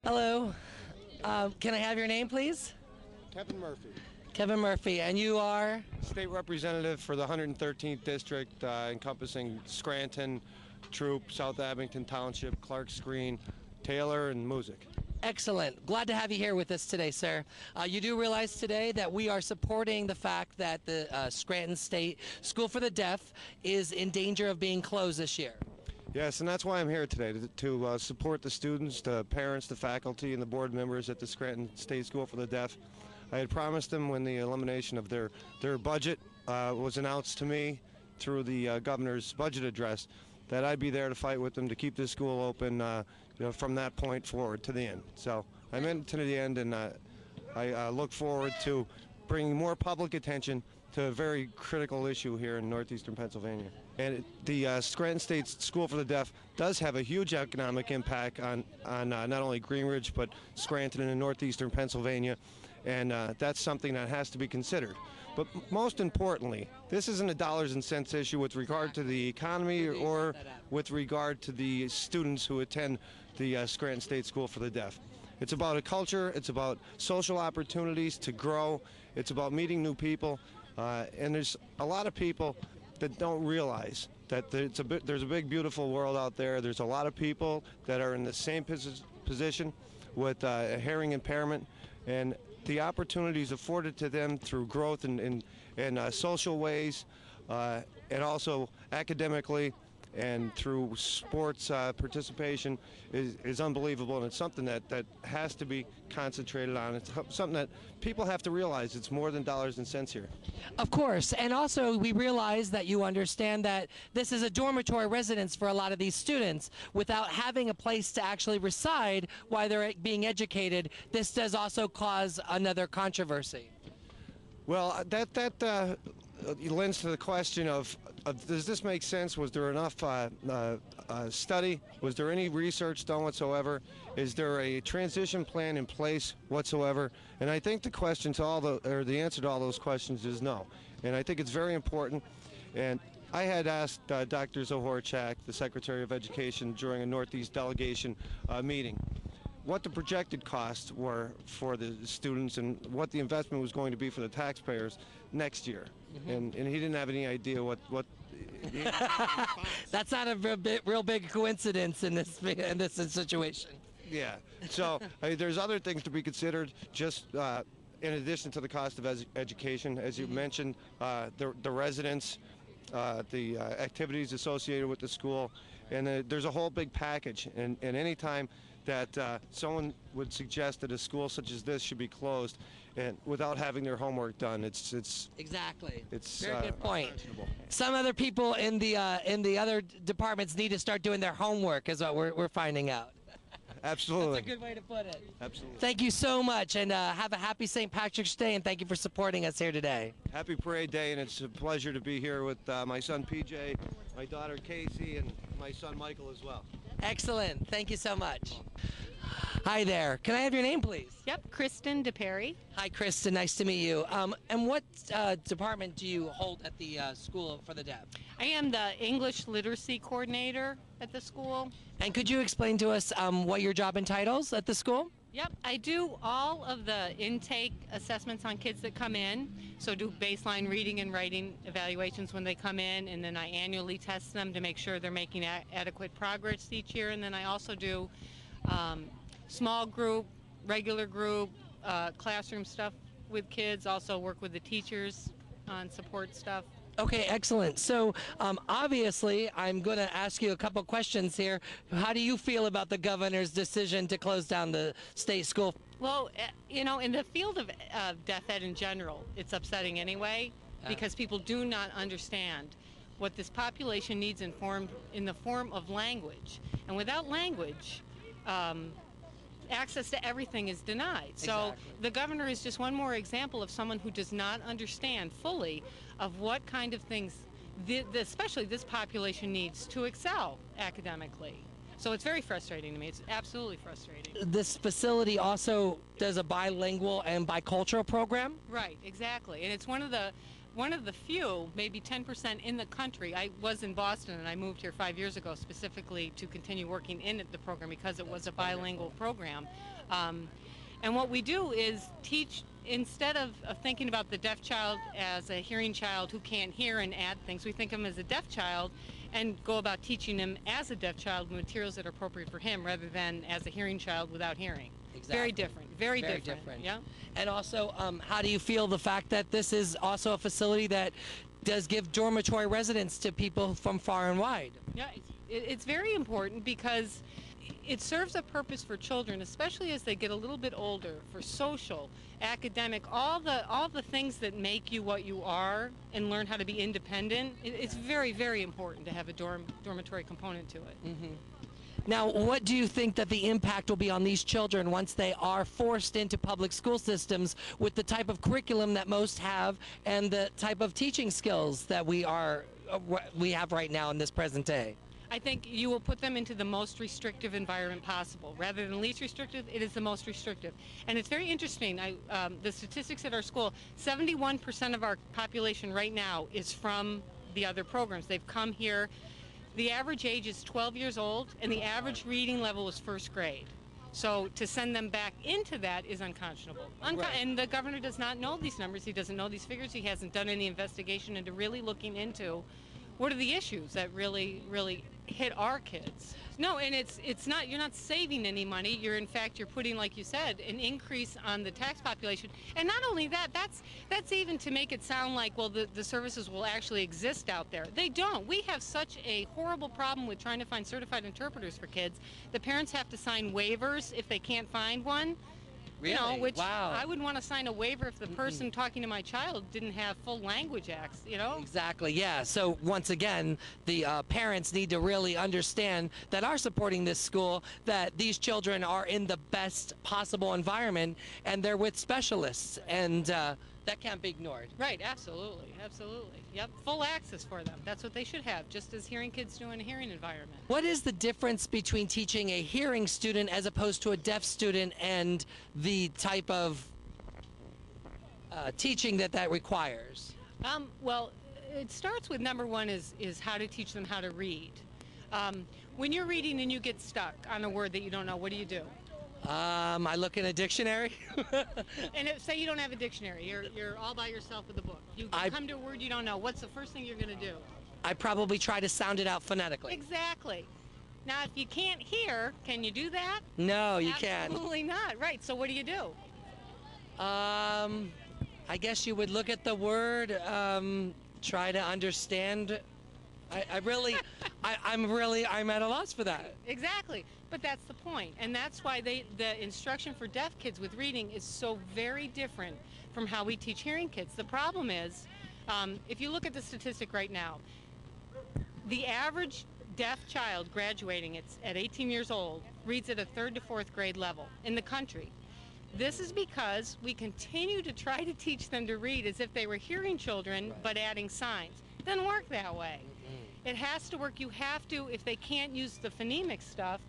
Hello. Can I have your name, please? Kevin Murphy, Kevin Murphy. And you are? State Representative for the 113th District, encompassing Scranton, Troop, South Abington Township, Clark's Green, Taylor, and Music. Excellent. Glad to have you here with us today, sir. You do realize today that we are supporting the fact that the Scranton State School for the Deaf is in danger of being closed this year. Yes, and that's why I'm here today, to support the students, the parents, the faculty, and the board members at the Scranton State School for the Deaf. I had promised them when the elimination of their budget was announced to me through the governor's budget address that I'd be there to fight with them to keep this school open from that point forward to the end. So I'm in to the end, and I look forward to bringing more public attention to a very critical issue here in northeastern Pennsylvania. And the Scranton State School for the Deaf does have a huge economic impact on not only Greenridge but Scranton and northeastern Pennsylvania, and that's something that has to be considered. But most importantly, this isn't a dollars and cents issue with regard to the economy or with regard to the students who attend the Scranton State School for the Deaf. It's about a culture, it's about social opportunities to grow, it's about meeting new people, and there's a lot of people that don't realize that there's a big, beautiful world out there. There's a lot of people that are in the same position with a hearing impairment, and the opportunities afforded to them through growth in social ways, and also academically and through sports participation is unbelievable, and it's something that has to be concentrated on. It's something that people have to realize. It's more than dollars and cents here. Of course, and also we realize that you understand that this is a dormitory residence for a lot of these students. Without having a place to actually reside while they're being educated, this does also cause another controversy. Well, that lends to the question of does this make sense? Was there enough study? Was there any research done whatsoever? Is there a transition plan in place whatsoever? And I think the question to the answer to all those questions is no. And I think it's very important. And I had asked Dr. Zohorchak, the Secretary of Education, during a Northeast delegation meeting, what the projected costs were for the students and what the investment was going to be for the taxpayers next year. And he didn't have any idea what That's not a real big coincidence in this situation. Yeah. So there's other things to be considered, just in addition to the cost of education, as you mentioned, the residents, the activities associated with the school, and there's a whole big package. And any time that someone would suggest that a school such as this should be closed and without having their homework done, it's exactly. It's very good point. unconscionable. Some other people in the other departments need to start doing their homework, is what we're finding out. Absolutely. That's a good way to put it. Absolutely. Thank you so much, and have a happy St. Patrick's Day, and thank you for supporting us here today. Happy Parade Day, and it's a pleasure to be here with my son PJ, my daughter Casey, and my son Michael as well. Excellent. Thank you so much. Hi there. Can I have your name, please? Yep, Kristen DePerry. Hi, Kristen. Nice to meet you. And what department do you hold at the School for the Deaf? I am the English Literacy Coordinator at the school. And could you explain to us what your job entitles at the school? Yep, I do all of the intake assessments on kids that come in. So do baseline reading and writing evaluations when they come in, and then I annually test them to make sure they're making adequate progress each year. And then I also do small group, regular group, classroom stuff with kids, also work with the teachers on support stuff. Okay, excellent. So obviously, I'm going to ask you a couple questions here. How do you feel about the governor's decision to close down the state school? Well, in the field of deaf ed in general, it's upsetting anyway, because people do not understand what this population needs in the form of language. And without language, access to everything is denied. So the governor is just one more example of someone who does not understand fully of what kind of things, especially this population needs to excel academically. So it's very frustrating to me. It's absolutely frustrating. This facility also does a bilingual and bicultural program? Right, exactly. And it's one of the few, maybe 10% in the country. I was in Boston and I moved here 5 years ago specifically to continue working in the program because it was a bilingual program. And what we do is teach, instead of thinking about the deaf child as a hearing child who can't hear and add things, we think of him as a deaf child and go about teaching him as a deaf child materials that are appropriate for him rather than as a hearing child without hearing. Exactly. Very different. Very different. Yeah. And also, how do you feel the fact that this is also a facility that does give dormitory residence to people from far and wide? Yeah, it's very important because it serves a purpose for children, especially as they get a little bit older, for social, academic, all the things that make you what you are and learn how to be independent. It's very, very important to have a dormitory component to it. Mm-hmm. Now, what do you think that the impact will be on these children once they are forced into public school systems with the type of curriculum that most have and the type of teaching skills that we have right now in this present day? I think you will put them into the most restrictive environment possible. Rather than least restrictive, it is the most restrictive. And it's very interesting. The statistics at our school, 71% of our population right now is from the other programs. They've come here. The average age is 12 years old, and the average reading level is first grade. So to send them back into that is unconscionable. And the governor does not know these numbers. He doesn't know these figures. He hasn't done any investigation into really looking into what are the issues that really hit our kids. No, and it's not, you're not saving any money. You're putting, like you said, an increase on the tax population. And not only that, that's even to make it sound like, well, the services will actually exist out there. They don't. We have such a horrible problem with trying to find certified interpreters for kids. The parents have to sign waivers if they can't find one. Really? You know, which wow. I would want to sign a waiver if the person talking to my child didn't have full language acts, you know? Exactly, yeah. So once again, the parents need to really understand that are supporting this school, that these children are in the best possible environment and they're with specialists, and that can't be ignored. Right, absolutely, absolutely. Yep, full access for them. That's what they should have, just as hearing kids do in a hearing environment. What is the difference between teaching a hearing student as opposed to a deaf student and the type of teaching that requires? Well, it starts with number one is how to teach them how to read. When you're reading and you get stuck on a word that you don't know, what do? I look in a dictionary. And say you don't have a dictionary, you're all by yourself with a book. You come to a word you don't know. What's the first thing you're going to do? I probably try to sound it out phonetically. Exactly. Now, if you can't hear, can you do that? No, you can't. Absolutely not. Right. So what do? I guess you would look at the word, try to understand. I'm at a loss for that. Exactly. But that's the point. And that's why the instruction for deaf kids with reading is so very different from how we teach hearing kids. The problem is, if you look at the statistic right now, the average deaf child graduating at 18 years old reads at a 3rd to 4th grade level in the country. This is because we continue to try to teach them to read as if they were hearing children, but adding signs. It doesn't work that way. It has to work. You have to, if they can't use the phonemic stuff,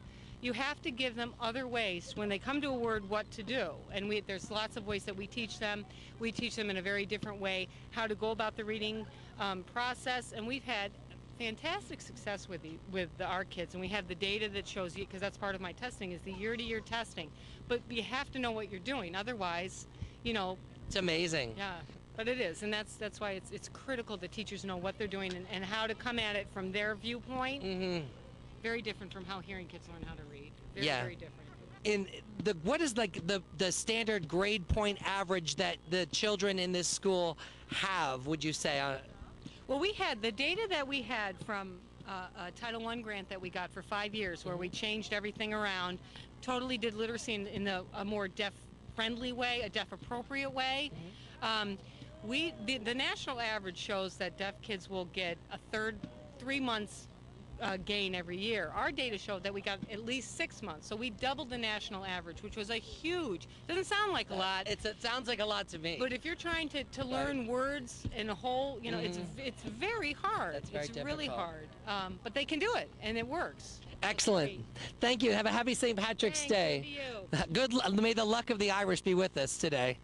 you have to give them other ways when they come to a word what to do. And there's lots of ways that we teach them. We teach them in a very different way how to go about the reading process. And we've had fantastic success with our kids. And we have the data that shows you, because that's part of my testing, is the year-to-year testing. But you have to know what you're doing. Otherwise, you know. It's amazing. Yeah. But it is, and that's why it's critical that teachers know what they're doing and how to come at it from their viewpoint. Mm-hmm. Very different from how hearing kids learn how to read. Very different. What is like the standard grade point average that the children in this school have, would you say? Well, we had the data that we had from a Title I grant that we got for 5 years, where we changed everything around, totally did literacy in a more deaf-friendly way, a deaf-appropriate way. The national average shows that deaf kids will get a 3 months gain every year. Our data showed that we got at least 6 months, so we doubled the national average, which was a huge, doesn't sound like a lot. It sounds like a lot to me. But if you're trying to learn words in a whole, you know, it's very hard. It's very difficult. Really hard. But they can do it, and it works. Excellent. Thank you. Have a happy St. Patrick's Day. Thanks, to you. May the luck of the Irish be with us today.